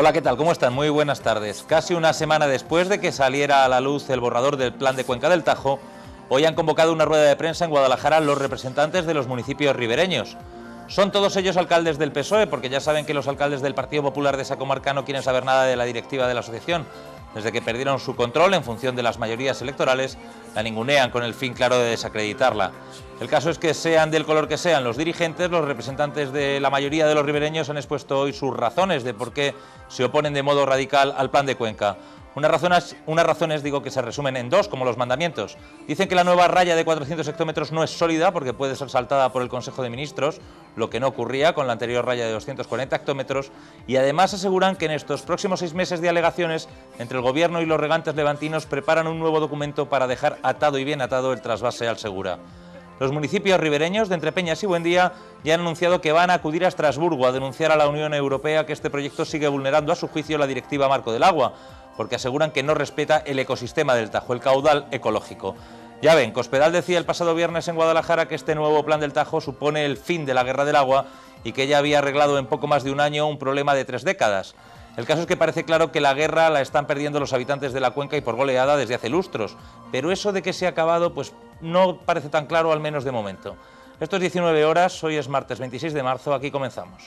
Hola, ¿qué tal? ¿Cómo están? Muy buenas tardes. Casi una semana después de que saliera a la luz el borrador del plan de Cuenca del Tajo, hoy han convocado una rueda de prensa en Guadalajara los representantes de los municipios ribereños. Son todos ellos alcaldes del PSOE, porque ya saben que los alcaldes del Partido Popular de esa comarca no quieren saber nada de la directiva de la asociación. Desde que perdieron su control en función de las mayorías electorales, la ningunean con el fin claro de desacreditarla. El caso es que sean del color que sean los dirigentes, los representantes de la mayoría de los ribereños han expuesto hoy sus razones de por qué se oponen de modo radical al plan de Cuenca. Unas razones que se resumen en dos, como los mandamientos. Dicen que la nueva raya de 400 hectómetros no es sólida porque puede ser saltada por el Consejo de Ministros, lo que no ocurría con la anterior raya de 240 hectómetros, y además aseguran que en estos próximos 6 meses de alegaciones, entre el Gobierno y los regantes levantinos preparan un nuevo documento para dejar atado y bien atado el trasvase al Segura. Los municipios ribereños de Entrepeñas y Buendía ya han anunciado que van a acudir a Estrasburgo a denunciar a la Unión Europea que este proyecto sigue vulnerando a su juicio la Directiva Marco del Agua, porque aseguran que no respeta el ecosistema del Tajo, el caudal ecológico. Ya ven, Cospedal decía el pasado viernes en Guadalajara que este nuevo plan del Tajo supone el fin de la guerra del agua y que ya había arreglado en poco más de un año un problema de 3 décadas. El caso es que parece claro que la guerra la están perdiendo los habitantes de la cuenca y por goleada desde hace lustros, pero eso de que se ha acabado pues no parece tan claro, al menos de momento. Esto es 19 horas, hoy es martes 26 de marzo, aquí comenzamos.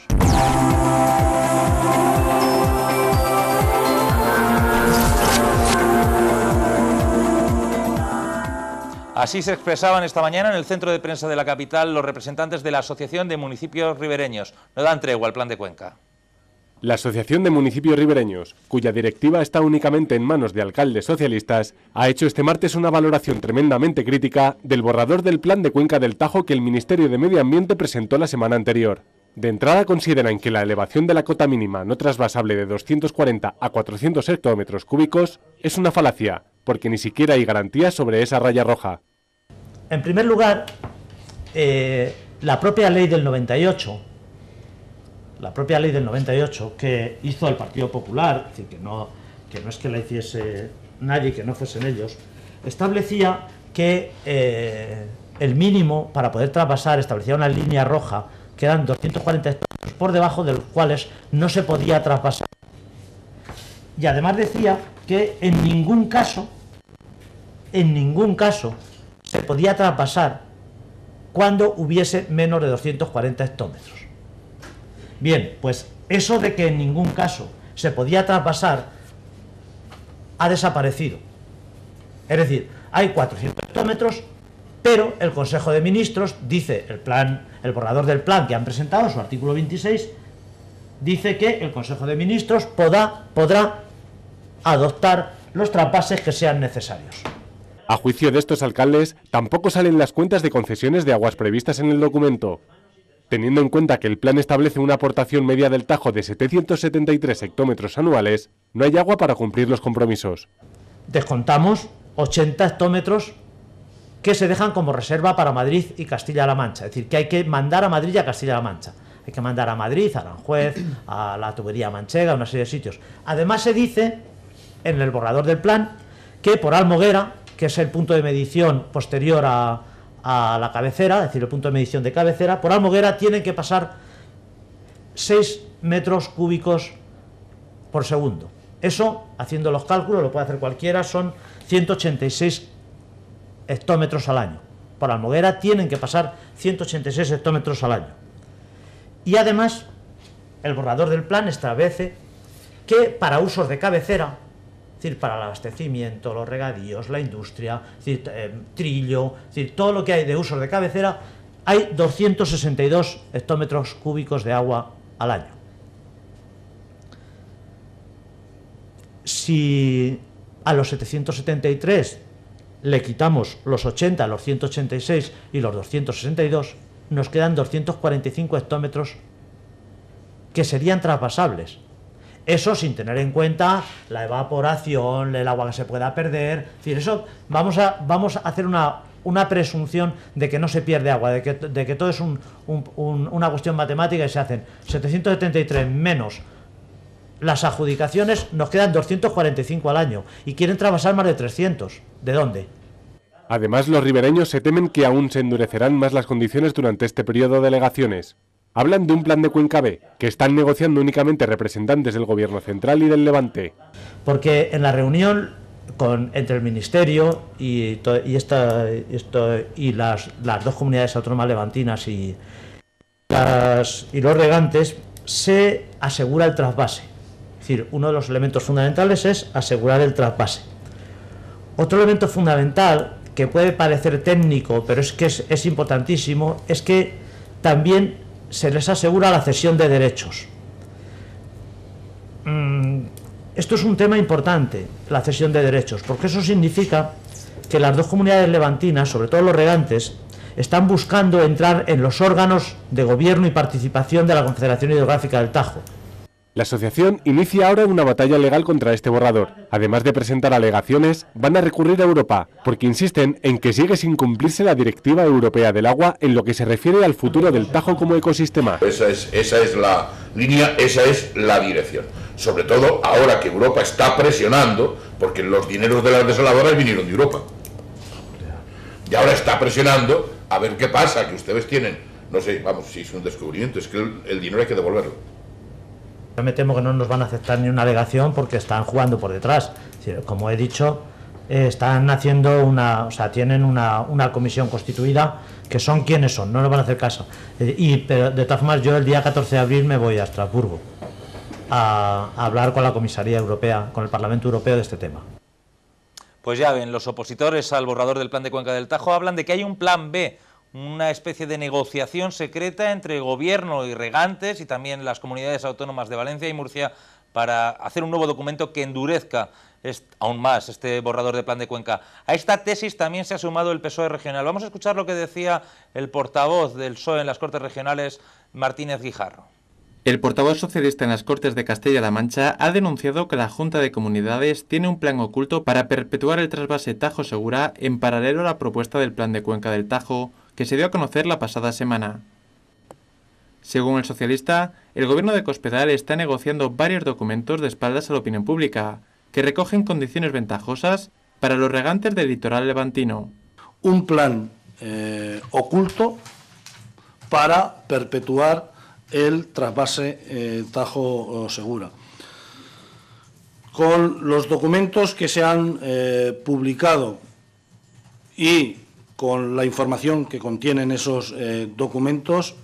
Así se expresaban esta mañana en el centro de prensa de la capital los representantes de la Asociación de Municipios Ribereños. No dan tregua al plan de Cuenca. La Asociación de Municipios Ribereños, cuya directiva está únicamente en manos de alcaldes socialistas, ha hecho este martes una valoración tremendamente crítica del borrador del plan de Cuenca del Tajo que el Ministerio de Medio Ambiente presentó la semana anterior. De entrada consideran que la elevación de la cota mínima no trasvasable de 240 a 400 hectómetros cúbicos es una falacia, porque ni siquiera hay garantías sobre esa raya roja. En primer lugar, la propia ley del 98, que hizo el Partido Popular, es decir, que no es que la hiciese nadie, que no fuesen ellos, establecía que el mínimo para poder traspasar, establecía una línea roja que eran 240 hectómetros por debajo de los cuales no se podía traspasar. Y además decía que en ningún caso se podía traspasar cuando hubiese menos de 240 hectómetros. Bien, pues eso de que en ningún caso se podía traspasar ha desaparecido. Es decir, hay 400 hectómetros, pero el Consejo de Ministros dice, el borrador del plan que han presentado, su artículo 26, dice que el Consejo de Ministros podrá adoptar los traspases que sean necesarios. A juicio de estos alcaldes, tampoco salen las cuentas de concesiones de aguas previstas en el documento. Teniendo en cuenta que el plan establece una aportación media del Tajo de 773 hectómetros anuales, no hay agua para cumplir los compromisos. Descontamos 80 hectómetros que se dejan como reserva para Madrid y Castilla-La Mancha. Es decir, que hay que mandar a Madrid y a Castilla-La Mancha. Hay que mandar a Madrid, a Aranjuez, a la tubería manchega, a una serie de sitios. Además se dice, en el borrador del plan, que por Almoguera, que es el punto de medición posterior a la cabecera, es decir, el punto de medición de cabecera, por Almoguera tienen que pasar 6 metros cúbicos por segundo. Eso, haciendo los cálculos, lo puede hacer cualquiera, son 186 hectómetros al año. Por Almoguera tienen que pasar 186 hectómetros al año. Y además, el borrador del plan establece que para usos de cabecera, es decir, para el abastecimiento, los regadíos, la industria, es decir, trillo, es decir, todo lo que hay de usos de cabecera, hay 262 hectómetros cúbicos de agua al año. Si a los 773 le quitamos los 80, los 186 y los 262, nos quedan 245 hectómetros que serían traspasables. Eso sin tener en cuenta la evaporación, el agua que se pueda perder. Es decir, eso vamos a hacer una presunción de que no se pierde agua, de que todo es una cuestión matemática y se hacen 773 menos las adjudicaciones, nos quedan 245 al año y quieren trasvasar más de 300. ¿De dónde? Además, los ribereños se temen que aún se endurecerán más las condiciones durante este periodo de alegaciones. Hablan de un plan de Cuenca B, que están negociando únicamente representantes del Gobierno central y del Levante. Porque en la reunión entre el Ministerio y las dos comunidades autónomas levantinas y los regantes se asegura el trasvase. Es decir, uno de los elementos fundamentales es asegurar el trasvase. Otro elemento fundamental, que puede parecer técnico, pero es importantísimo, es que también se les asegura la cesión de derechos. Esto es un tema importante, la cesión de derechos, porque eso significa que las dos comunidades levantinas, sobre todo los regantes, están buscando entrar en los órganos de gobierno y participación de la Confederación Hidrográfica del Tajo. La asociación inicia ahora una batalla legal contra este borrador. Además de presentar alegaciones, van a recurrir a Europa, porque insisten en que sigue sin cumplirse la Directiva Europea del Agua en lo que se refiere al futuro del Tajo como ecosistema. Esa es la línea, esa es la dirección. Sobre todo ahora que Europa está presionando, porque los dineros de las desaladoras vinieron de Europa. Y ahora está presionando a ver qué pasa, que ustedes tienen, no sé, vamos, si es un descubrimiento, es que el dinero hay que devolverlo. Yo me temo que no nos van a aceptar ni una alegación porque están jugando por detrás. Es decir, como he dicho, están haciendo tienen una comisión constituida que son quienes son, no nos van a hacer caso. Pero de todas formas, yo el día 14 de abril me voy a Estrasburgo a hablar con la Comisaría Europea, con el Parlamento Europeo de este tema. Pues ya ven, los opositores al borrador del plan de Cuenca del Tajo hablan de que hay un plan B, una especie de negociación secreta entre gobierno y regantes y también las comunidades autónomas de Valencia y Murcia para hacer un nuevo documento que endurezca aún más este borrador de plan de Cuenca. A esta tesis también se ha sumado el PSOE regional. Vamos a escuchar lo que decía el portavoz del PSOE en las Cortes Regionales, Martínez Guijarro. El portavoz socialista en las Cortes de Castilla-La Mancha ha denunciado que la Junta de Comunidades tiene un plan oculto para perpetuar el trasvase Tajo-Segura en paralelo a la propuesta del plan de Cuenca del Tajo, que se dio a conocer la pasada semana. Según el socialista, el gobierno de Cospedal está negociando varios documentos de espaldas a la opinión pública, que recogen condiciones ventajosas para los regantes del litoral levantino. Un plan oculto para perpetuar el trasvase Tajo-Segura. Con los documentos que se han publicado y con la información que contienen esos documentos,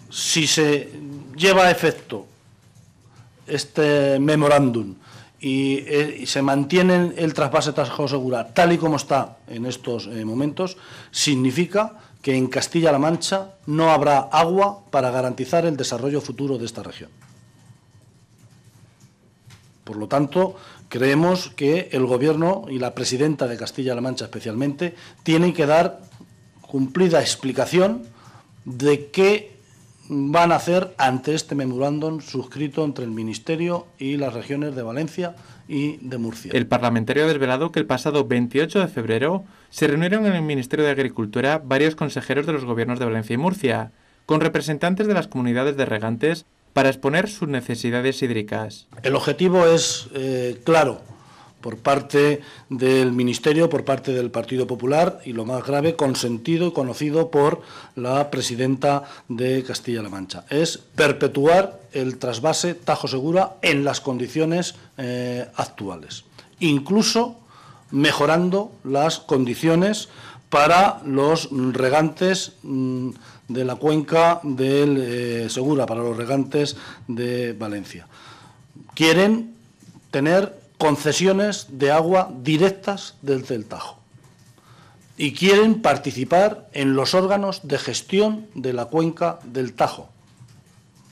si se lleva a efecto este memorándum y se mantiene el trasvase Tajo-Segura tal y como está en estos momentos, significa que en Castilla-La Mancha no habrá agua para garantizar el desarrollo futuro de esta región. Por lo tanto, creemos que el Gobierno y la presidenta de Castilla-La Mancha especialmente tienen que dar cumplida explicación de qué van a hacer ante este memorándum suscrito entre el Ministerio y las regiones de Valencia y de Murcia. El parlamentario ha desvelado que el pasado 28 de febrero se reunieron en el Ministerio de Agricultura varios consejeros de los gobiernos de Valencia y Murcia, con representantes de las comunidades de regantes, para exponer sus necesidades hídricas. El objetivo es claro, por parte del Ministerio, por parte del Partido Popular y, lo más grave, consentido y conocido por la presidenta de Castilla-La Mancha. Es perpetuar el trasvase Tajo-Segura en las condiciones actuales, incluso mejorando las condiciones para los regantes de la cuenca del Segura, para los regantes de Valencia. Quieren tener concesiones de agua directas desde el Tajo y quieren participar en los órganos de gestión de la cuenca del Tajo,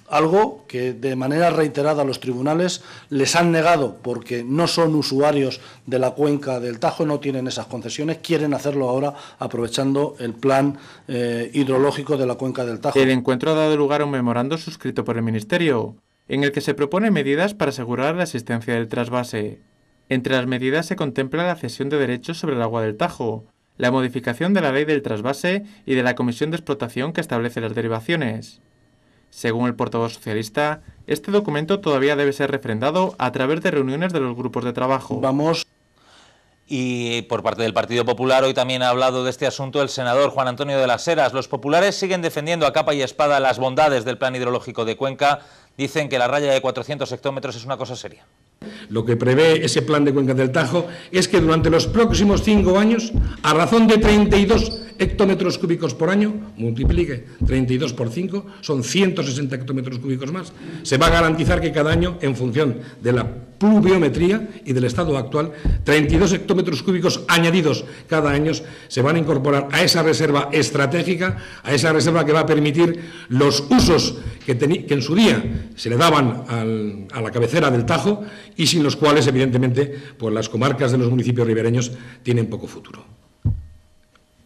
algo que de manera reiterada los tribunales les han negado porque no son usuarios de la cuenca del Tajo, no tienen esas concesiones, quieren hacerlo ahora aprovechando el plan hidrológico de la cuenca del Tajo. El encuentro ha dado lugar a un memorando suscrito por el Ministerio, en el que se proponen medidas para asegurar la existencia del trasvase. Entre las medidas se contempla la cesión de derechos sobre el agua del Tajo, la modificación de la ley del trasvase y de la comisión de explotación que establece las derivaciones. Según el portavoz socialista, este documento todavía debe ser refrendado a través de reuniones de los grupos de trabajo. Y por parte del Partido Popular hoy también ha hablado de este asunto el senador Juan Antonio de las Heras. Los populares siguen defendiendo a capa y espada las bondades del plan hidrológico de Cuenca. Dicen que la raya de 400 hectómetros es una cosa seria. Lo que prevé ese plan de Cuenca del Tajo es que durante los próximos 5 años, a razón de 32 hectómetros cúbicos por año, multiplique 32 por 5, son 160 hectómetros cúbicos más, se va a garantizar que cada año, en función de la pluviometría y del estado actual, 32 hectómetros cúbicos añadidos cada año se van a incorporar a esa reserva estratégica, a esa reserva que va a permitir los usos que en su día se le daban a la cabecera del Tajo y sin los cuales, evidentemente, pues las comarcas de los municipios ribereños tienen poco futuro.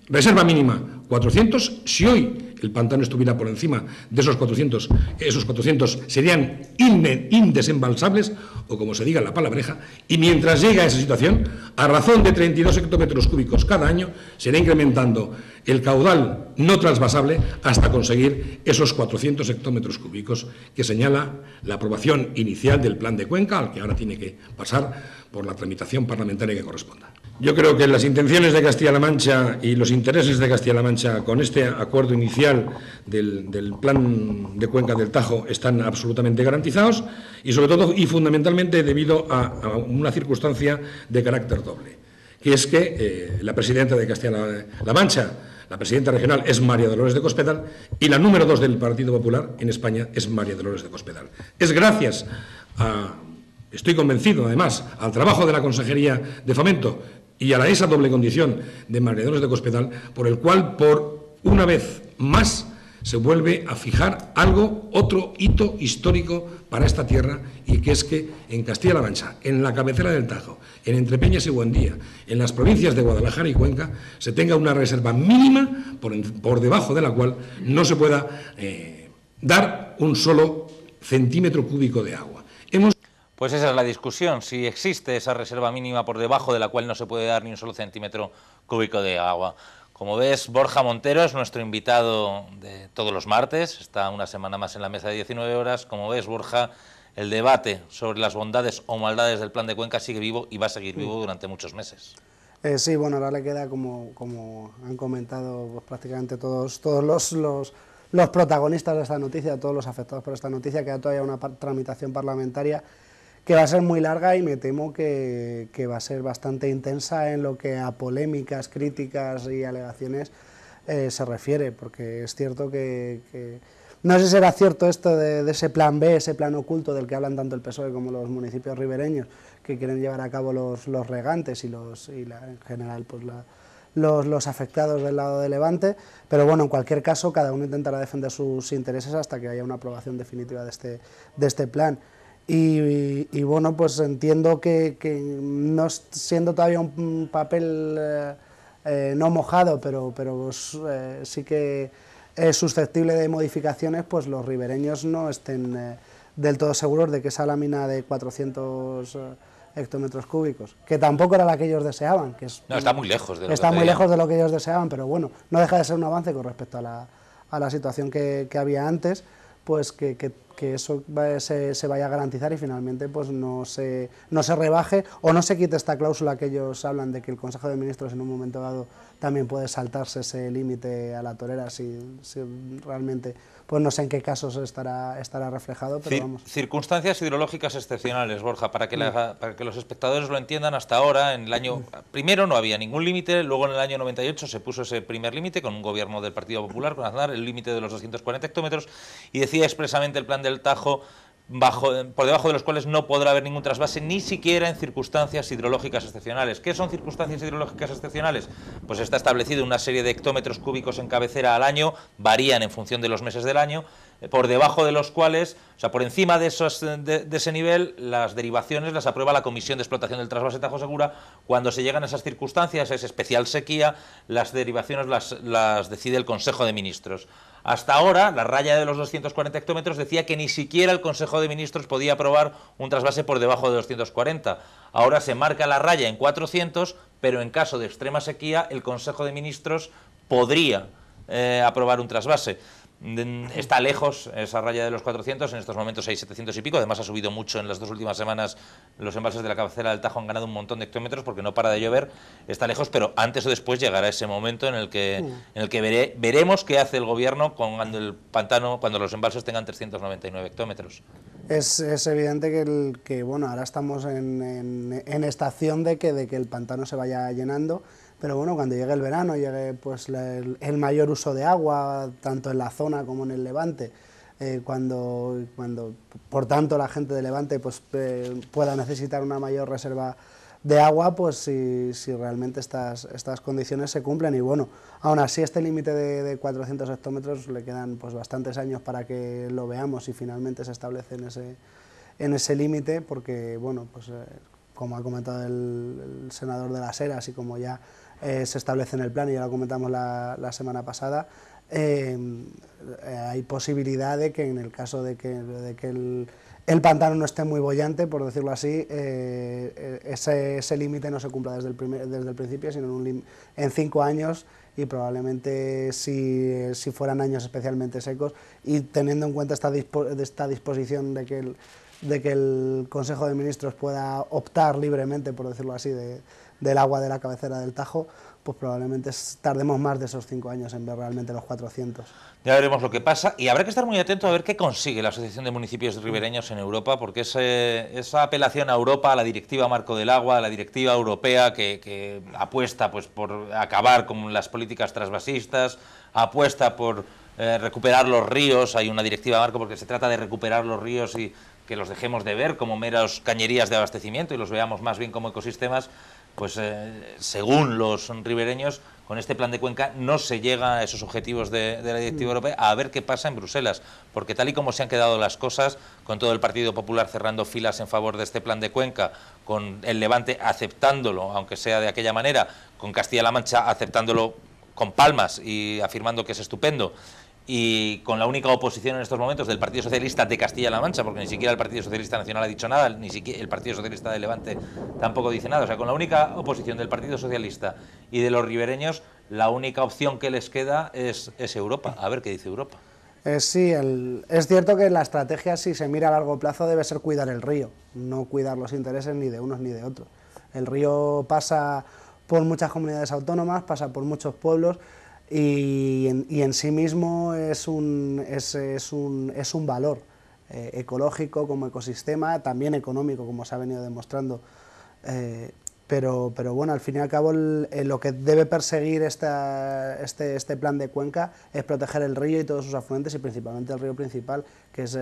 Reserva mínima, 400. Si hoy el pantano estuviera por encima de esos 400 serían indesembalsables, o como se diga en la palabreja, y mientras llega a esa situación, a razón de 32 hectómetros cúbicos cada año, se irá incrementando el caudal no transvasable hasta conseguir esos 400 hectómetros cúbicos que señala la aprobación inicial del plan de Cuenca, al que ahora tiene que pasar por la tramitación parlamentaria que corresponda. Yo creo que las intenciones de Castilla-La Mancha y los intereses de Castilla-La Mancha con este acuerdo inicial del plan de Cuenca del Tajo están absolutamente garantizados y sobre todo y fundamentalmente debido a una circunstancia de carácter doble, que es que la presidenta de Castilla-La Mancha, la presidenta regional, es María Dolores de Cospedal y la número 2 del Partido Popular en España es María Dolores de Cospedal. Es gracias estoy convencido, además, al trabajo de la Consejería de Fomento y a esa doble condición de María Dolores de Cospedal, por el cual, por una vez más, se vuelve a fijar otro hito histórico para esta tierra, y que es que en Castilla-La Mancha, en la cabecera del Tajo, en Entrepeñas y Buendía, en las provincias de Guadalajara y Cuenca, se tenga una reserva mínima por debajo de la cual no se pueda dar un solo centímetro cúbico de agua. Pues esa es la discusión, si existe esa reserva mínima por debajo de la cual no se puede dar ni un solo centímetro cúbico de agua. Como ves, Borja Montero es nuestro invitado de todos los martes, está una semana más en la mesa de 19 horas. Como ves, Borja, el debate sobre las bondades o maldades del plan de Cuenca sigue vivo y va a seguir vivo durante muchos meses. Sí, bueno, ahora le queda, como han comentado pues, prácticamente todos los protagonistas de esta noticia, todos los afectados por esta noticia, queda todavía una tramitación parlamentaria que va a ser muy larga y me temo que va a ser bastante intensa en lo que a polémicas, críticas y alegaciones se refiere, porque es cierto que no sé si será cierto esto de ese plan B, ese plan oculto del que hablan tanto el PSOE como los municipios ribereños, que quieren llevar a cabo los regantes y en general pues los afectados del lado de Levante, pero bueno, en cualquier caso cada uno intentará defender sus intereses hasta que haya una aprobación definitiva de este plan. Y bueno, pues entiendo que no siendo todavía un papel no mojado, pero sí que es susceptible de modificaciones, pues los ribereños no estén del todo seguros de que esa lámina de 400 hectómetros cúbicos, que tampoco era la que ellos deseaban, no, está muy lejos de lo que ellos deseaban, pero bueno, no deja de ser un avance con respecto a la situación que había antes, pues que eso se vaya a garantizar y finalmente pues no se rebaje o no se quite esta cláusula que ellos hablan de que el Consejo de Ministros en un momento dado también puede saltarse ese límite a la torera si realmente, pues no sé en qué casos estará reflejado, pero vamos. Circunstancias hidrológicas excepcionales, Borja, para que los espectadores lo entiendan. Hasta ahora, en el año primero no había ningún límite, luego en el año 98 se puso ese primer límite con un gobierno del Partido Popular, con Aznar, el límite de los 240 hectómetros, y decía expresamente el plan del Tajo por debajo de los cuales no podrá haber ningún trasvase, ni siquiera en circunstancias hidrológicas excepcionales. ¿Qué son circunstancias hidrológicas excepcionales? Pues está establecido una serie de hectómetros cúbicos en cabecera al año, varían en función de los meses del año, por debajo de los cuales, o sea, por encima de ese nivel, las derivaciones las aprueba la Comisión de Explotación del Trasvase Tajo Segura. Cuando se llegan a esas circunstancias, a esa especial sequía, las derivaciones las decide el Consejo de Ministros. Hasta ahora, la raya de los 240 hectómetros decía que ni siquiera el Consejo de Ministros podía aprobar un trasvase por debajo de 240. Ahora se marca la raya en 400, pero en caso de extrema sequía, el Consejo de Ministros podría aprobar un trasvase. Está lejos esa raya de los 400, en estos momentos hay 700 y pico, además ha subido mucho en las 2 últimas semanas, los embalses de la cabecera del Tajo han ganado un montón de hectómetros porque no para de llover, está lejos, pero antes o después llegará ese momento en el que veremos qué hace el gobierno cuando el pantano, cuando los embalses tengan 399 hectómetros. Es evidente que bueno, ahora estamos en estación de que el pantano se vaya llenando. Pero bueno, cuando llegue el verano, llegue pues el mayor uso de agua, tanto en la zona como en el Levante, cuando por tanto la gente de Levante pues, pueda necesitar una mayor reserva de agua, pues si realmente estas condiciones se cumplen. Y bueno, aún así este límite de 400 hectómetros le quedan pues bastantes años para que lo veamos y finalmente se establece en ese límite, porque bueno, pues como ha comentado el senador de las Heras y como ya se establece en el plan, y ya lo comentamos la semana pasada, hay posibilidad de que en el caso de que el pantano no esté muy boyante, por decirlo así, ese límite no se cumpla desde el principio, sino en 5 años, y probablemente si fueran años especialmente secos, y teniendo en cuenta esta disposición de que el Consejo de Ministros pueda optar libremente, por decirlo así, del agua de la cabecera del Tajo, pues probablemente tardemos más de esos 5 años en ver realmente los 400. Ya veremos lo que pasa, y habrá que estar muy atento a ver qué consigue la Asociación de Municipios Ribereños en Europa, porque esa apelación a Europa, a la Directiva Marco del Agua, a la Directiva Europea que apuesta pues por acabar con las políticas trasvasistas, apuesta por recuperar los ríos, hay una Directiva Marco porque se trata de recuperar los ríos y que los dejemos de ver como meras cañerías de abastecimiento y los veamos más bien como ecosistemas. Pues según los ribereños, con este plan de cuenca no se llega a esos objetivos de la Directiva Europea, a ver qué pasa en Bruselas, porque tal y como se han quedado las cosas, con todo el Partido Popular cerrando filas en favor de este plan de cuenca, con el Levante aceptándolo, aunque sea de aquella manera, con Castilla-La Mancha aceptándolo con palmas y afirmando que es estupendo, y con la única oposición en estos momentos del Partido Socialista de Castilla-La Mancha, porque ni siquiera el Partido Socialista Nacional ha dicho nada, ni siquiera el Partido Socialista de Levante tampoco dice nada, o sea, con la única oposición del Partido Socialista y de los ribereños, la única opción que les queda es Europa, a ver qué dice Europa. Sí, es cierto que la estrategia, si se mira a largo plazo, debe ser cuidar el río, no cuidar los intereses ni de unos ni de otros. El río pasa por muchas comunidades autónomas, pasa por muchos pueblos, y en sí mismo es un valor ecológico como ecosistema, también económico, como se ha venido demostrando, pero bueno, al fin y al cabo lo que debe perseguir este plan de cuenca es proteger el río y todos sus afluentes, y principalmente el río principal, que es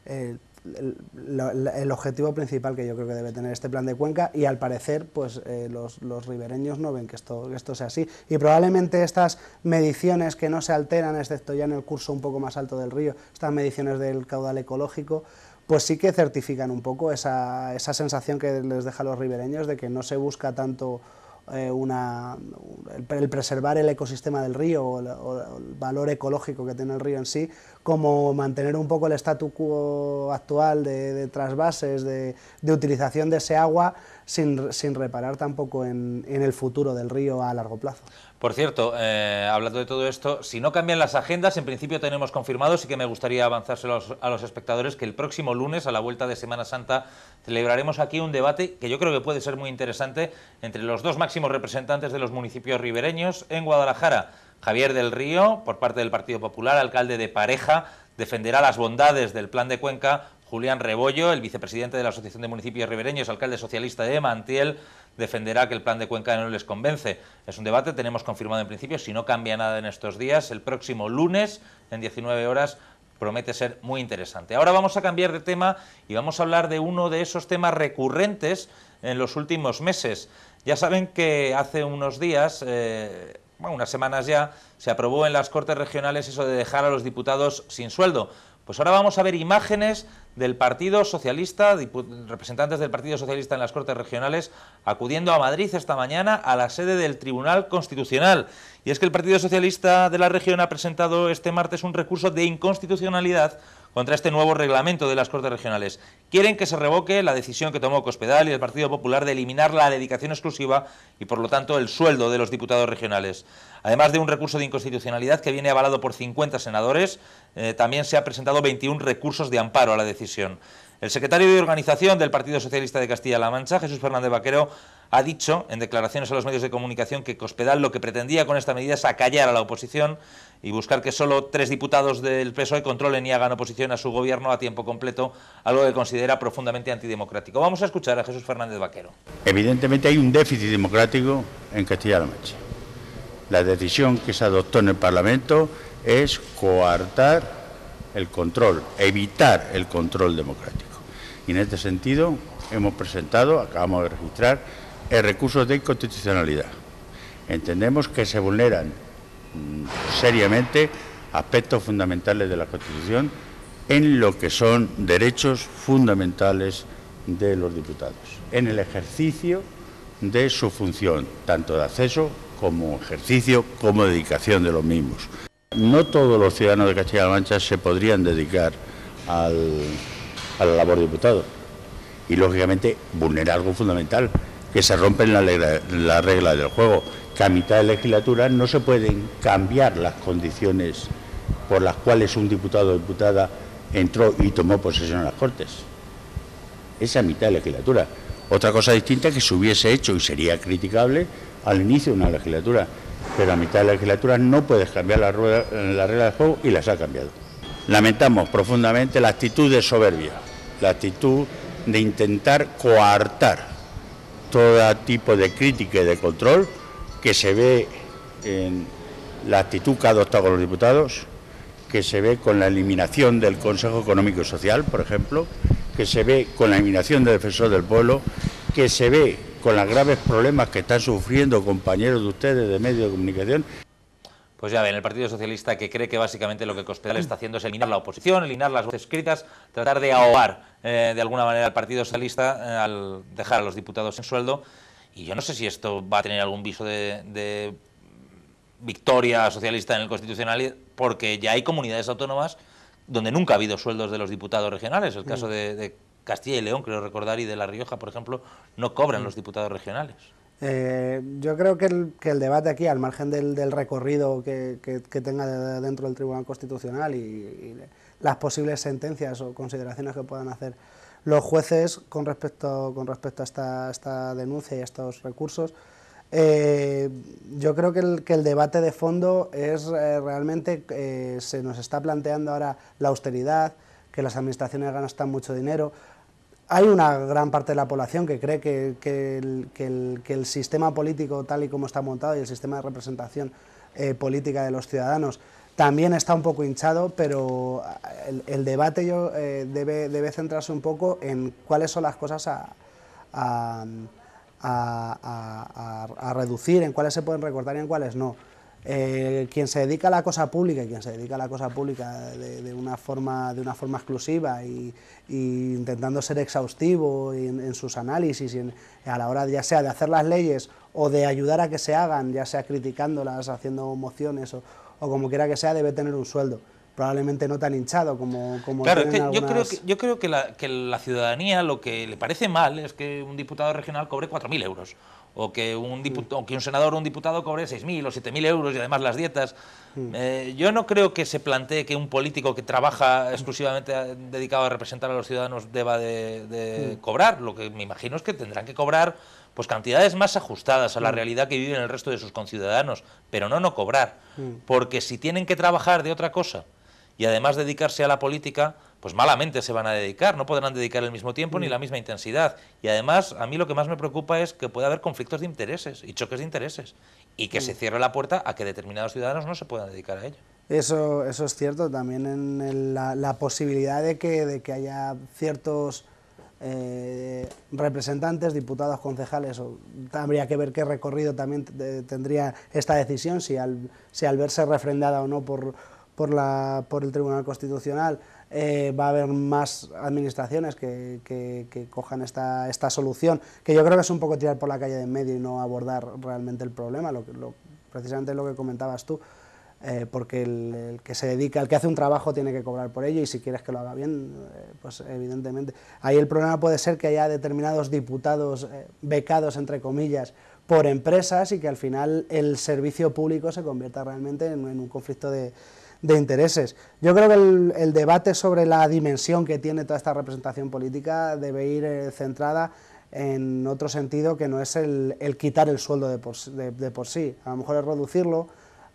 el objetivo principal que yo creo que debe tener este plan de cuenca, y al parecer pues los ribereños no ven que esto sea así, y probablemente estas mediciones que no se alteran, excepto ya en el curso un poco más alto del río, estas mediciones del caudal ecológico, pues sí que certifican un poco esa sensación que les deja a los ribereños de que no se busca tanto el preservar el ecosistema del río o el valor ecológico que tiene el río en sí, como mantener un poco el statu quo actual de trasvases, de utilización de ese agua, sin reparar tampoco en el futuro del río a largo plazo. Por cierto, hablando de todo esto, si no cambian las agendas, en principio tenemos confirmado, sí que me gustaría avanzárselo a los espectadores, que el próximo lunes, a la vuelta de Semana Santa, celebraremos aquí un debate que yo creo que puede ser muy interesante entre los dos máximos representantes de los municipios ribereños en Guadalajara. Javier del Río, por parte del Partido Popular, alcalde de Pareja, defenderá las bondades del plan de Cuenca. Julián Rebollo, el vicepresidente de la Asociación de Municipios Ribereños, alcalde socialista de Mantiel, defenderá que el plan de Cuenca no les convence. Es un debate, tenemos confirmado en principio, si no cambia nada en estos días, el próximo lunes, en 19 horas, promete ser muy interesante. Ahora vamos a cambiar de tema y vamos a hablar de uno de esos temas recurrentes en los últimos meses. Ya saben que hace unos días, unas semanas ya, se aprobó en las Cortes Regionales eso de dejar a los diputados sin sueldo. Pues ahora vamos a ver imágenes del Partido Socialista, representantes del Partido Socialista en las Cortes Regionales, acudiendo a Madrid esta mañana a la sede del Tribunal Constitucional. Y es que el Partido Socialista de la región ha presentado este martes un recurso de inconstitucionalidad contra este nuevo reglamento de las Cortes Regionales. Quieren que se revoque la decisión que tomó Cospedal y el Partido Popular de eliminar la dedicación exclusiva y, por lo tanto, el sueldo de los diputados regionales. Además de un recurso de inconstitucionalidad que viene avalado por 50 senadores, también se han presentado 21 recursos de amparo a la decisión. El secretario de Organización del Partido Socialista de Castilla-La Mancha, Jesús Fernández Vaquero, ha dicho en declaraciones a los medios de comunicación que Cospedal lo que pretendía con esta medida es acallar a la oposición y buscar que solo 3 diputados del PSOE controlen y hagan oposición a su gobierno a tiempo completo, algo que considera profundamente antidemocrático. Vamos a escuchar a Jesús Fernández Vaquero. Evidentemente hay un déficit democrático en Castilla-La Mancha. La decisión que se adoptó en el Parlamento es coartar el control, evitar el control democrático. Y en este sentido hemos presentado, acabamos de registrar, el recurso de inconstitucionalidad. Entendemos que se vulneran seriamente aspectos fundamentales de la Constitución en lo que son derechos fundamentales de los diputados, en el ejercicio de su función, tanto de acceso como ejercicio, como dedicación de los mismos. No todos los ciudadanos de Castilla-La Mancha se podrían dedicar a la labor de diputado y, lógicamente, vulnera algo fundamental, que se rompen las reglas del juego, que a mitad de legislatura no se pueden cambiar las condiciones por las cuales un diputado o diputada entró y tomó posesión en las Cortes. Es a mitad de legislatura. Otra cosa distinta es que se hubiese hecho, y sería criticable, al inicio de una legislatura, pero a mitad de la legislatura no puedes cambiar la regla del juego y las ha cambiado. Lamentamos profundamente la actitud de soberbia, la actitud de intentar coartar todo tipo de crítica y de control que se ve en la actitud que ha adoptado con los diputados, que se ve con la eliminación del Consejo Económico y Social, por ejemplo, que se ve con la eliminación del Defensor del Pueblo, que se ve con los graves problemas que están sufriendo compañeros de ustedes de medios de comunicación. Pues ya ven, el Partido Socialista, que cree que básicamente lo que Cospedal está haciendo es eliminar la oposición, eliminar las voces escritas, tratar de ahogar de alguna manera al Partido Socialista al dejar a los diputados sin sueldo. Y yo no sé si esto va a tener algún viso de victoria socialista en el Constitucional, porque ya hay comunidades autónomas donde nunca ha habido sueldos de los diputados regionales. El caso de Castilla y León, creo recordar, y de La Rioja, por ejemplo, no cobran los diputados regionales. Yo creo que el debate aquí, al margen del recorrido que tenga dentro del Tribunal Constitucional y las posibles sentencias o consideraciones que puedan hacer los jueces con respecto a esta denuncia y a estos recursos, yo creo que el debate de fondo es realmente se nos está planteando ahora la austeridad, que las administraciones gastan mucho dinero. Hay una gran parte de la población que cree que el sistema político tal y como está montado y el sistema de representación política de los ciudadanos también está un poco hinchado, pero el debate debe centrarse un poco en cuáles son las cosas a reducir, en cuáles se pueden recortar y en cuáles no. Quien se dedica a la cosa pública y quien se dedica a la cosa pública de una forma exclusiva y intentando ser exhaustivo en sus análisis y a la hora ya sea de hacer las leyes o de ayudar a que se hagan, ya sea criticándolas, haciendo mociones o como quiera que sea, debe tener un sueldo. Probablemente no tan hinchado como claro, es que algunas... yo creo que la ciudadanía lo que le parece mal es que un diputado regional cobre 4.000 euros o que un senador o un diputado cobre 6.000 o 7.000 euros y además las dietas. Yo no creo que se plantee que un político que trabaja exclusivamente dedicado a representar a los ciudadanos deba de cobrar. Lo que me imagino es que tendrán que cobrar pues cantidades más ajustadas a la realidad que viven el resto de sus conciudadanos, pero no cobrar, porque si tienen que trabajar de otra cosa y además dedicarse a la política, pues malamente se van a dedicar, no podrán dedicar el mismo tiempo ni la misma intensidad. Y además, a mí lo que más me preocupa es que pueda haber conflictos de intereses y choques de intereses, y que se cierre la puerta a que determinados ciudadanos no se puedan dedicar a ello. Eso es cierto, también en la posibilidad de que haya ciertos representantes, diputados, concejales, habría que ver qué recorrido también tendría esta decisión, si al verse refrendada o no por el Tribunal Constitucional va a haber más administraciones que cojan esta solución, que yo creo que es un poco tirar por la calle de en medio y no abordar realmente el problema, precisamente lo que comentabas tú. porque el que se dedica, el que hace un trabajo tiene que cobrar por ello, y si quieres que lo haga bien, pues evidentemente. Ahí el problema puede ser que haya determinados diputados becados, entre comillas, por empresas, y que al final el servicio público se convierta realmente en un conflicto de intereses. Yo creo que el debate sobre la dimensión que tiene toda esta representación política debe ir centrada en otro sentido, que no es el quitar el sueldo de por sí. A lo mejor es reducirlo,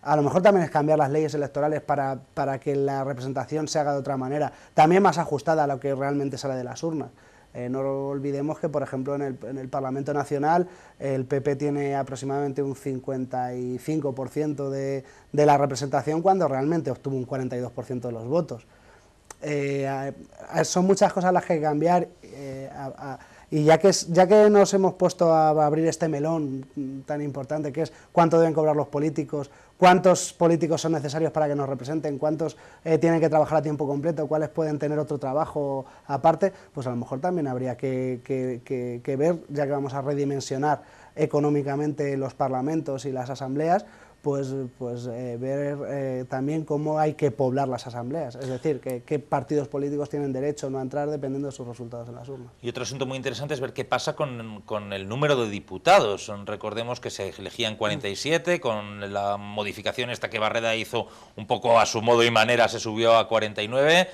a lo mejor también es cambiar las leyes electorales para que la representación se haga de otra manera, también más ajustada a lo que realmente sale de las urnas. No olvidemos que, por ejemplo, en el Parlamento Nacional el PP tiene aproximadamente un 55% de la representación, cuando realmente obtuvo un 42% de los votos. Son muchas cosas las que hay que cambiar, y ya que nos hemos puesto a abrir este melón tan importante, que es cuánto deben cobrar los políticos, cuántos políticos son necesarios para que nos representen, cuántos tienen que trabajar a tiempo completo, cuáles pueden tener otro trabajo aparte, pues a lo mejor también habría que ver, ya que vamos a redimensionar económicamente los parlamentos y las asambleas, pues ver también cómo hay que poblar las asambleas, es decir, qué partidos políticos tienen derecho o no a entrar dependiendo de sus resultados en las urnas. Y otro asunto muy interesante es ver qué pasa con el número de diputados. Recordemos que se elegían 47, con la modificación esta que Barreda hizo un poco a su modo y manera, se subió a 49,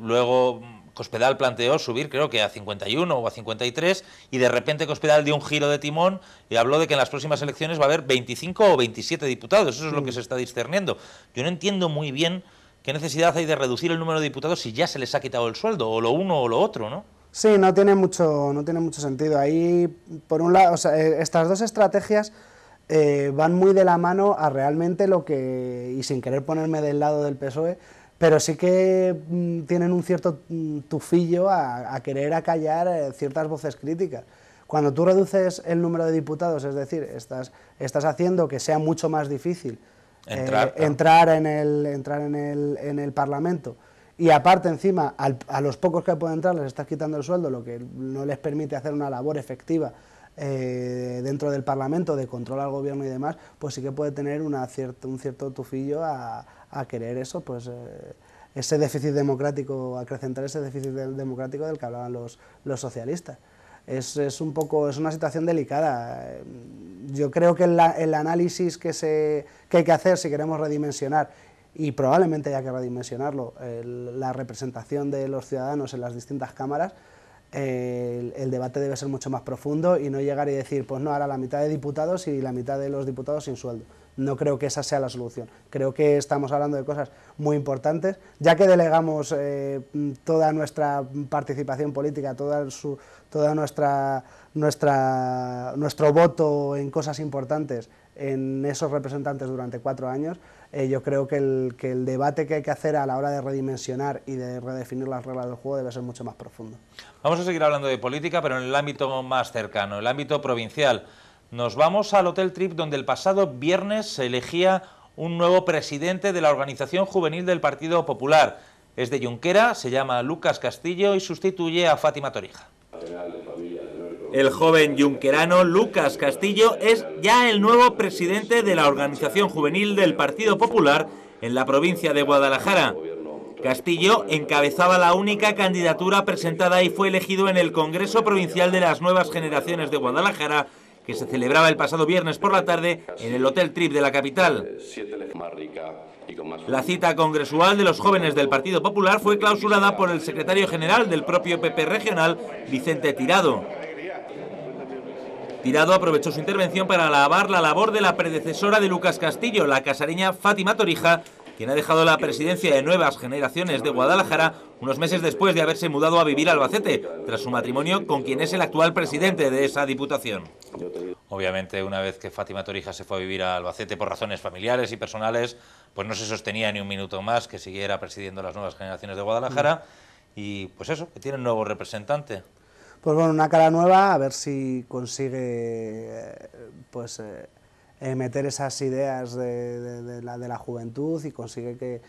luego Cospedal planteó subir, creo que a 51 o a 53, y de repente Cospedal dio un giro de timón y habló de que en las próximas elecciones va a haber 25 o 27 diputados. Eso es lo que se está discerniendo. Yo no entiendo muy bien qué necesidad hay de reducir el número de diputados si ya se les ha quitado el sueldo, o lo uno o lo otro, ¿no? Sí, no tiene mucho sentido. Ahí, por un lado, o sea, estas dos estrategias van muy de la mano a realmente lo que, y sin querer ponerme del lado del PSOE, pero sí que tienen un cierto tufillo a querer acallar ciertas voces críticas. Cuando tú reduces el número de diputados, es decir, estás haciendo que sea mucho más difícil entrar en el Parlamento, y aparte encima a los pocos que pueden entrar les estás quitando el sueldo, lo que no les permite hacer una labor efectiva dentro del Parlamento de control al gobierno y demás, pues sí que puede tener un cierto tufillo a querer eso, pues ese déficit democrático, acrecentar ese déficit democrático del que hablaban los socialistas. Es una situación delicada. Yo creo que el análisis que hay que hacer si queremos redimensionar, y probablemente haya que redimensionarlo, la representación de los ciudadanos en las distintas cámaras, el debate debe ser mucho más profundo y no llegar y decir, pues no, ahora la mitad de diputados y la mitad de los diputados sin sueldo. No creo que esa sea la solución. Creo que estamos hablando de cosas muy importantes, ya que delegamos toda nuestra participación política, toda nuestro voto en cosas importantes en esos representantes durante 4 años. Yo creo que el debate que hay que hacer a la hora de redimensionar y de redefinir las reglas del juego debe ser mucho más profundo. Vamos a seguir hablando de política, pero en el ámbito más cercano, el ámbito provincial. Nos vamos al Hotel Trip, donde el pasado viernes se elegía un nuevo presidente de la organización juvenil del Partido Popular. Es de Junquera, se llama Lucas Castillo y sustituye a Fátima Torija. El joven junquerano Lucas Castillo es ya el nuevo presidente de la organización juvenil del Partido Popular en la provincia de Guadalajara. Castillo encabezaba la única candidatura presentada y fue elegido en el Congreso Provincial de las Nuevas Generaciones de Guadalajara, que se celebraba el pasado viernes por la tarde en el Hotel Trip de la capital. La cita congresual de los jóvenes del Partido Popular fue clausurada por el secretario general del propio PP regional, Vicente Tirado. Tirado aprovechó su intervención para alabar la labor de la predecesora de Lucas Castillo, la casareña Fátima Torija, quien ha dejado la presidencia de Nuevas Generaciones de Guadalajara unos meses después de haberse mudado a vivir a Albacete, tras su matrimonio con quien es el actual presidente de esa diputación. Obviamente, una vez que Fátima Torija se fue a vivir a Albacete por razones familiares y personales, pues no se sostenía ni un minuto más que siguiera presidiendo las Nuevas Generaciones de Guadalajara, y pues eso, que tiene un nuevo representante. Pues bueno, una cara nueva, a ver si consigue meter esas ideas de la juventud y consigue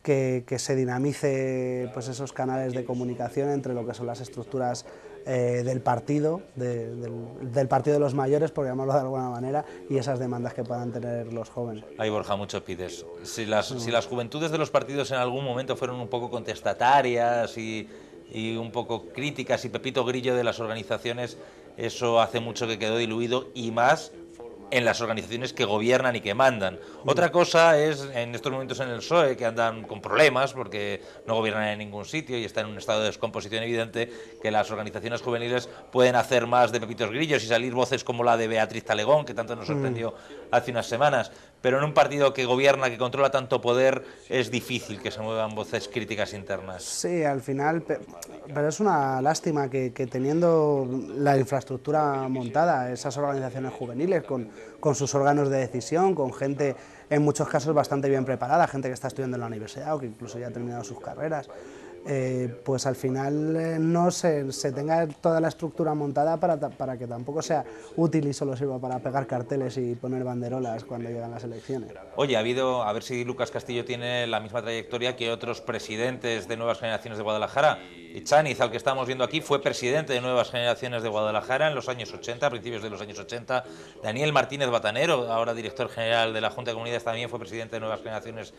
que se dinamice pues esos canales de comunicación entre lo que son las estructuras del partido, del partido de los mayores, por llamarlo de alguna manera, y esas demandas que puedan tener los jóvenes. Ahí, Borja, mucho pides. Si las juventudes de los partidos en algún momento fueron un poco contestatarias y un poco críticas y Pepito Grillo de las organizaciones, eso hace mucho que quedó diluido, y más en las organizaciones que gobiernan y que mandan. Otra cosa es en estos momentos en el PSOE, que andan con problemas porque no gobiernan en ningún sitio y están en un estado de descomposición evidente, que las organizaciones juveniles pueden hacer más de Pepitos Grillos y salir voces como la de Beatriz Talegón, que tanto nos sorprendió hace unas semanas. Pero en un partido que gobierna, que controla tanto poder, es difícil que se muevan voces críticas internas. Sí, al final, pero es una lástima que teniendo la infraestructura montada, esas organizaciones juveniles con sus órganos de decisión, con gente en muchos casos bastante bien preparada, gente que está estudiando en la universidad o que incluso ya ha terminado sus carreras, pues al final no se tenga toda la estructura montada para que tampoco sea útil y solo sirva para pegar carteles y poner banderolas cuando llegan las elecciones. Oye, a ver si Lucas Castillo tiene la misma trayectoria que otros presidentes de Nuevas Generaciones de Guadalajara. Chaniz, al que estamos viendo aquí, fue presidente de Nuevas Generaciones de Guadalajara en los años 80, a principios de los años 80. Daniel Martínez Batanero, ahora director general de la Junta de Comunidades, también fue presidente de Nuevas Generaciones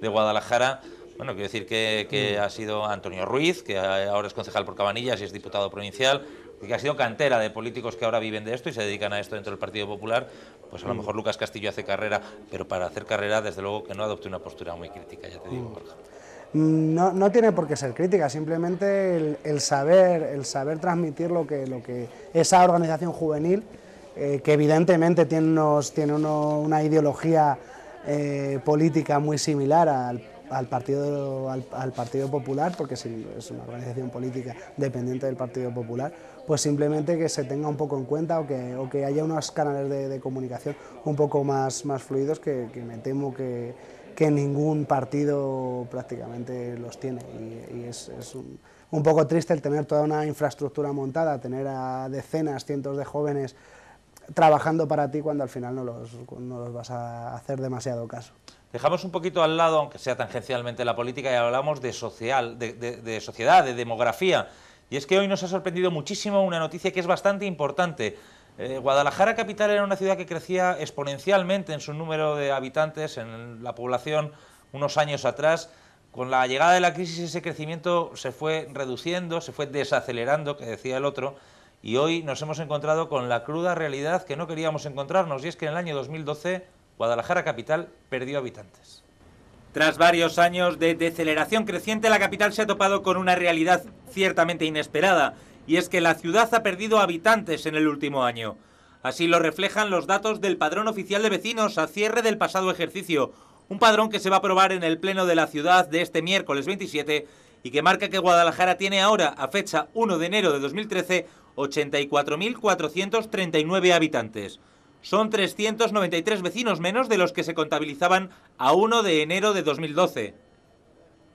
de Guadalajara. Bueno, quiero decir que ha sido Antonio Ruiz, que ahora es concejal por Cabanillas y es diputado provincial, y que ha sido cantera de políticos que ahora viven de esto y se dedican a esto dentro del Partido Popular. Pues a lo mejor Lucas Castillo hace carrera, pero para hacer carrera, desde luego que no adopte una postura muy crítica, ya te digo, Borja. No tiene por qué ser crítica, simplemente el saber transmitir lo que esa organización juvenil, que evidentemente tiene una ideología política muy similar al Partido Popular, porque es una organización política dependiente del Partido Popular, pues simplemente que se tenga un poco en cuenta o que haya unos canales de comunicación un poco más fluidos que me temo que ningún partido prácticamente los tiene, y es un poco triste el tener toda una infraestructura montada, tener a decenas, cientos de jóvenes trabajando para ti cuando al final no los vas a hacer demasiado caso. Dejamos un poquito al lado, aunque sea tangencialmente, la política y hablamos de sociedad, de demografía. Y es que hoy nos ha sorprendido muchísimo una noticia que es bastante importante. Guadalajara capital era una ciudad que crecía exponencialmente en su número de habitantes, en la población, unos años atrás. Con la llegada de la crisis ese crecimiento se fue reduciendo, se fue desacelerando, que decía el otro, y hoy nos hemos encontrado con la cruda realidad que no queríamos encontrarnos, y es que en el año 2012 Guadalajara capital perdió habitantes. Tras varios años de deceleración creciente, la capital se ha topado con una realidad ciertamente inesperada, y es que la ciudad ha perdido habitantes en el último año. Así lo reflejan los datos del Padrón Oficial de Vecinos a cierre del pasado ejercicio, un padrón que se va a aprobar en el Pleno de la ciudad de este miércoles 27 y que marca que Guadalajara tiene ahora, a fecha 1 de enero de 2013, 84.439 habitantes. Son 393 vecinos menos de los que se contabilizaban a 1 de enero de 2012.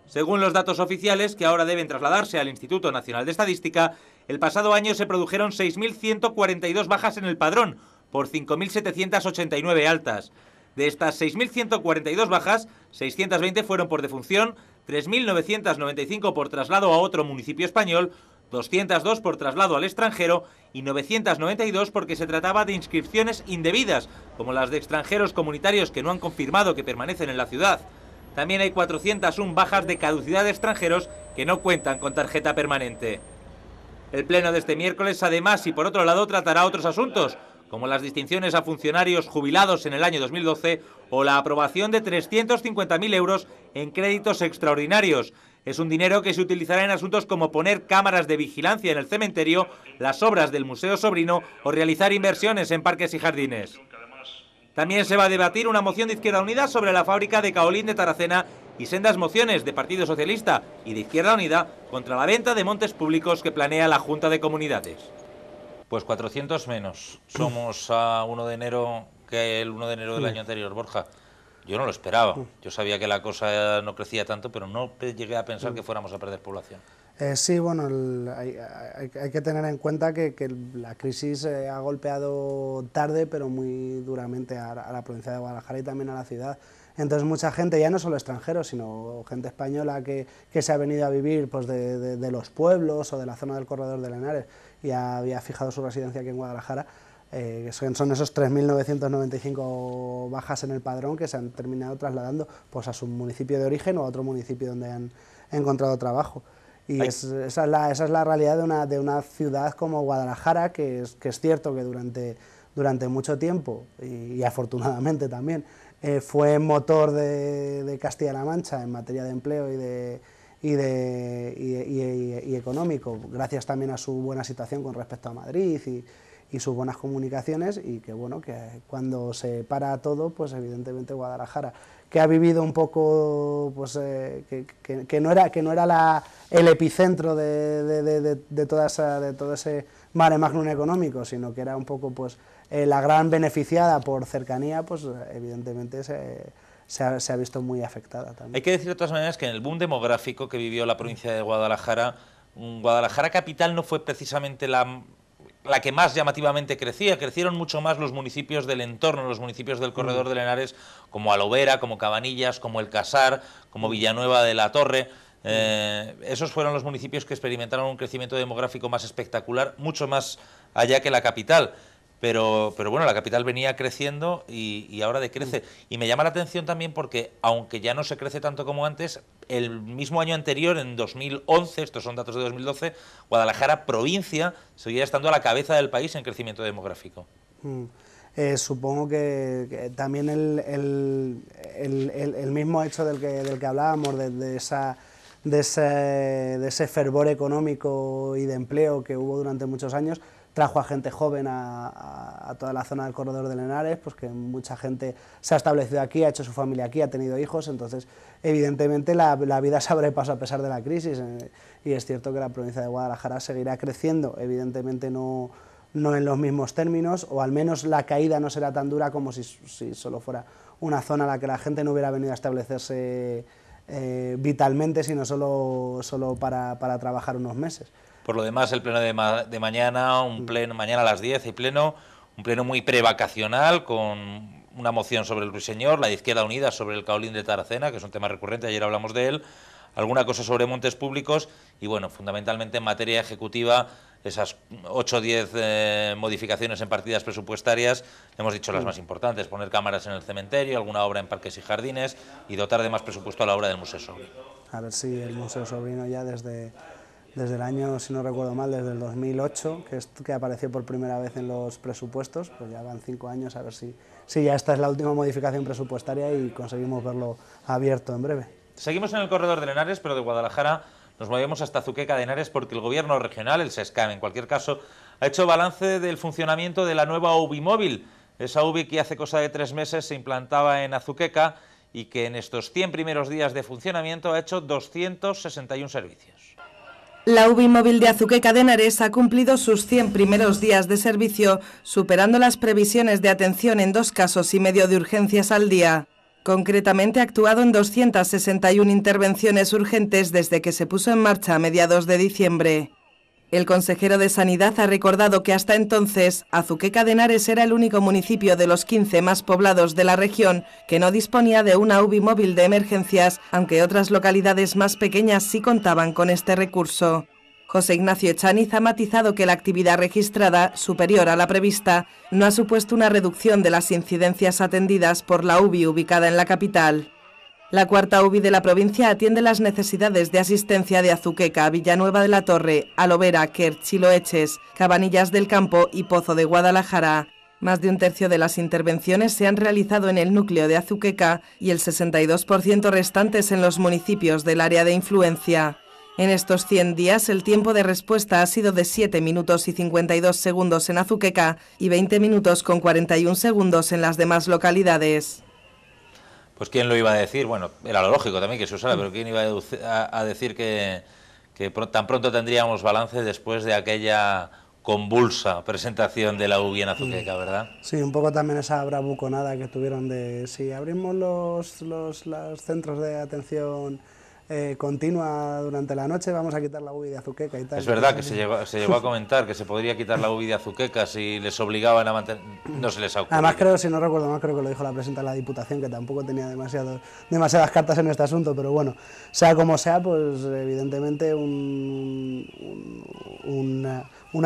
Según los datos oficiales, que ahora deben trasladarse al Instituto Nacional de Estadística, el pasado año se produjeron 6.142 bajas en el padrón, por 5.789 altas. De estas 6.142 bajas, 620 fueron por defunción, 3.995 por traslado a otro municipio español, 202 por traslado al extranjero y 992 porque se trataba de inscripciones indebidas, como las de extranjeros comunitarios que no han confirmado que permanecen en la ciudad. También hay 401 bajas de caducidad de extranjeros que no cuentan con tarjeta permanente. El pleno de este miércoles, además, y por otro lado, tratará otros asuntos, como las distinciones a funcionarios jubilados en el año 2012 o la aprobación de 350.000 euros en créditos extraordinarios. Es un dinero que se utilizará en asuntos como poner cámaras de vigilancia en el cementerio, las obras del Museo Sobrino o realizar inversiones en parques y jardines. También se va a debatir una moción de Izquierda Unida sobre la fábrica de kaolín de Tarracena y sendas mociones de Partido Socialista y de Izquierda Unida contra la venta de montes públicos que planea la Junta de Comunidades. Pues 400 menos somos a 1 de enero que el 1 de enero del año anterior, Borja. Yo no lo esperaba. Yo sabía que la cosa no crecía tanto, pero no llegué a pensar que fuéramos a perder población. Sí, bueno, hay que tener en cuenta que la crisis ha golpeado tarde, pero muy duramente a la provincia de Guadalajara y también a la ciudad. Entonces mucha gente, ya no solo extranjeros, sino gente española que se ha venido a vivir pues, de los pueblos o de la zona del Corredor del Henares y había fijado su residencia aquí en Guadalajara, que son esos 3.995 bajas en el padrón que se han terminado trasladando pues, a su municipio de origen o a otro municipio donde han encontrado trabajo. Y esa es la realidad de una ciudad como Guadalajara, que es cierto que durante mucho tiempo, y afortunadamente también, fue motor de Castilla-La Mancha en materia de empleo y económico, gracias también a su buena situación con respecto a Madrid y sus buenas comunicaciones, y que bueno, que cuando se para todo, pues evidentemente Guadalajara, que ha vivido un poco, pues que no era el epicentro de todo ese mare magnum económico, sino que era un poco pues la gran beneficiada por cercanía, pues evidentemente se ha visto muy afectada también. Hay que decir de todas maneras que en el boom demográfico que vivió la provincia de Guadalajara, Guadalajara capital no fue precisamente la que más llamativamente crecía. Crecieron mucho más los municipios del entorno, los municipios del Corredor del Henares, como Alovera, como Cabanillas, como El Casar, como Villanueva de la Torre. Esos fueron los municipios que experimentaron un crecimiento demográfico más espectacular, mucho más allá que la capital. Pero bueno, la capital venía creciendo y ahora decrece. Y me llama la atención también porque, aunque ya no se crece tanto como antes, el mismo año anterior, en 2011, estos son datos de 2012, Guadalajara, provincia, seguía estando a la cabeza del país en crecimiento demográfico. Supongo que también el mismo hecho del que hablábamos, de ese fervor económico y de empleo que hubo durante muchos años, trajo a gente joven a toda la zona del Corredor del Henares, pues que mucha gente se ha establecido aquí, ha hecho su familia aquí, ha tenido hijos, entonces evidentemente la vida se abre paso a pesar de la crisis, y es cierto que la provincia de Guadalajara seguirá creciendo, evidentemente no en los mismos términos, o al menos la caída no será tan dura como si solo fuera una zona a la que la gente no hubiera venido a establecerse vitalmente, sino solo para trabajar unos meses. Por lo demás, el pleno de mañana, mañana a las 10 hay pleno, un pleno muy prevacacional, con una moción sobre el Ruiseñor, la de Izquierda Unida sobre el Caolín de Taracena, que es un tema recurrente, ayer hablamos de él, alguna cosa sobre montes públicos y, bueno, fundamentalmente en materia ejecutiva, esas 8 o 10 modificaciones en partidas presupuestarias, hemos dicho las más importantes: poner cámaras en el cementerio, alguna obra en parques y jardines y dotar de más presupuesto a la obra del Museo Sobrino. A ver si el Museo Sobrino ya desde el año, si no recuerdo mal, desde el 2008, que apareció por primera vez en los presupuestos, pues ya van 5 años, a ver si ya esta es la última modificación presupuestaria y conseguimos verlo abierto en breve. Seguimos en el Corredor del Henares, pero de Guadalajara nos movemos hasta Azuqueca de Henares, porque el gobierno regional, el SESCAM en cualquier caso, ha hecho balance del funcionamiento de la nueva UBI móvil, esa UBI que hace cosa de 3 meses se implantaba en Azuqueca y que en estos 100 primeros días de funcionamiento ha hecho 261 servicios. La UBI móvil de Azuqueca de Henares ha cumplido sus 100 primeros días de servicio, superando las previsiones de atención en 2,5 casos de urgencias al día. Concretamente ha actuado en 261 intervenciones urgentes desde que se puso en marcha a mediados de diciembre. El consejero de Sanidad ha recordado que hasta entonces Azuqueca de Henares era el único municipio de los 15 más poblados de la región que no disponía de una UBI móvil de emergencias, aunque otras localidades más pequeñas sí contaban con este recurso. José Ignacio Echaniz ha matizado que la actividad registrada, superior a la prevista, no ha supuesto una reducción de las incidencias atendidas por la UBI ubicada en la capital. La cuarta UBI de la provincia atiende las necesidades de asistencia de Azuqueca, Villanueva de la Torre, Alovera, Quer, Chiloeches, Cabanillas del Campo y Pozo de Guadalajara. Más de un tercio de las intervenciones se han realizado en el núcleo de Azuqueca y el 62% restantes en los municipios del área de influencia. En estos 100 días el tiempo de respuesta ha sido de 7 minutos y 52 segundos en Azuqueca y 20 minutos con 41 segundos en las demás localidades. Pues quién lo iba a decir, bueno, era lo lógico también que se usara, pero quién iba a decir que tan pronto tendríamos balance después de aquella convulsa presentación de la UBI en Azuqueca, ¿verdad? Sí, un poco también esa bravuconada que tuvieron de si abrimos los centros de atención continua durante la noche, vamos a quitar la UBI de Azuqueca y tal. Es verdad que se llegó a comentar que se podría quitar la UBI de Azuqueca si les obligaban a mantener... No se les ha ocurrido. Además creo, si no recuerdo mal, creo que lo dijo la presidenta de la Diputación, que tampoco tenía demasiadas cartas en este asunto, pero bueno, sea como sea, pues evidentemente una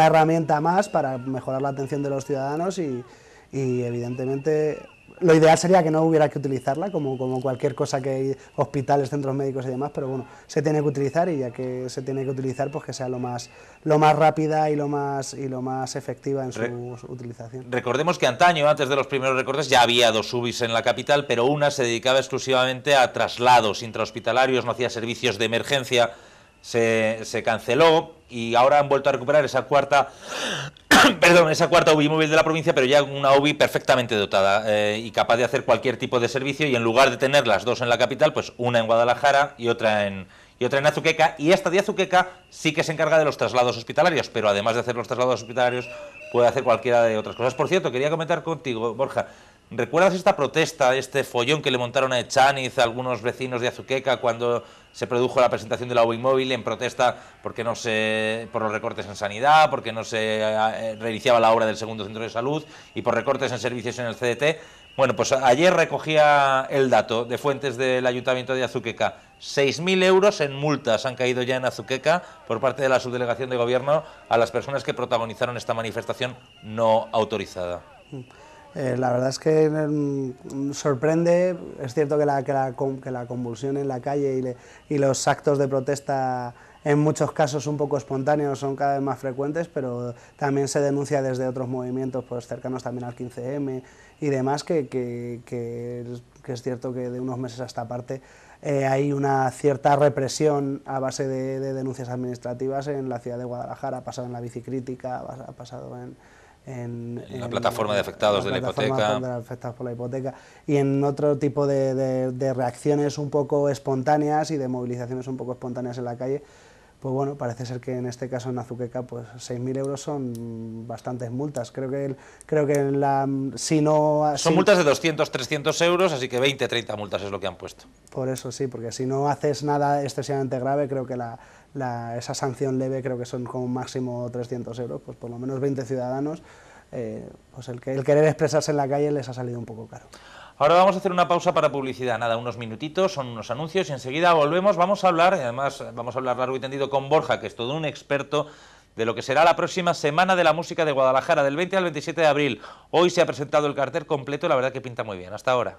herramienta más para mejorar la atención de los ciudadanos y evidentemente lo ideal sería que no hubiera que utilizarla, como cualquier cosa que hay, hospitales, centros médicos y demás, pero bueno, se tiene que utilizar y ya que se tiene que utilizar, pues que sea lo más rápida y lo más efectiva en su utilización. Recordemos que antaño, antes de los primeros recortes, ya había 2 UBIs en la capital, pero una se dedicaba exclusivamente a traslados intrahospitalarios, no hacía servicios de emergencia, se canceló y ahora han vuelto a recuperar esa cuarta UBI móvil de la provincia, pero ya una UBI perfectamente dotada y capaz de hacer cualquier tipo de servicio, y en lugar de tener las 2 en la capital, pues una en Guadalajara y otra en Azuqueca, y esta de Azuqueca sí que se encarga de los traslados hospitalarios, pero además de hacer los traslados hospitalarios puede hacer cualquiera de otras cosas. Por cierto, quería comentar contigo, Borja, ¿recuerdas esta protesta, este follón que le montaron a Echaniz a algunos vecinos de Azuqueca cuando se produjo la presentación de la UBI móvil en protesta por los recortes en sanidad, porque no se reiniciaba la obra del segundo centro de salud y por recortes en servicios en el CDT? Bueno, pues ayer recogía el dato de fuentes del Ayuntamiento de Azuqueca. 6.000 euros en multas han caído ya en Azuqueca por parte de la subdelegación de gobierno a las personas que protagonizaron esta manifestación no autorizada. La verdad es que sorprende. Es cierto que la convulsión en la calle y los actos de protesta, en muchos casos un poco espontáneos, son cada vez más frecuentes, pero también se denuncia desde otros movimientos pues cercanos también al 15M y demás, que es cierto que de unos meses a esta parte hay una cierta represión a base de denuncias administrativas en la ciudad de Guadalajara. Ha pasado en la bicicrítica, ha pasado en la plataforma de afectados de la hipoteca, afectados por la hipoteca, y en otro tipo de reacciones un poco espontáneas y de movilizaciones un poco espontáneas en la calle. Pues bueno, parece ser que en este caso en Azuqueca pues 6.000 euros son bastantes multas. Creo que son multas de 200, 300 euros, así que 20, 30 multas es lo que han puesto. Por eso sí, porque si no haces nada excesivamente grave, creo que esa sanción leve creo que son como máximo 300 euros, pues por lo menos 20 ciudadanos, pues el querer expresarse en la calle les ha salido un poco caro. Ahora vamos a hacer una pausa para publicidad, nada, unos minutitos, son unos anuncios y enseguida volvemos. Vamos a hablar, y además vamos a hablar largo y tendido con Borja, que es todo un experto de lo que será la próxima Semana de la Música de Guadalajara, del 20 al 27 de abril. Hoy se ha presentado el cartel completo y la verdad que pinta muy bien. Hasta ahora.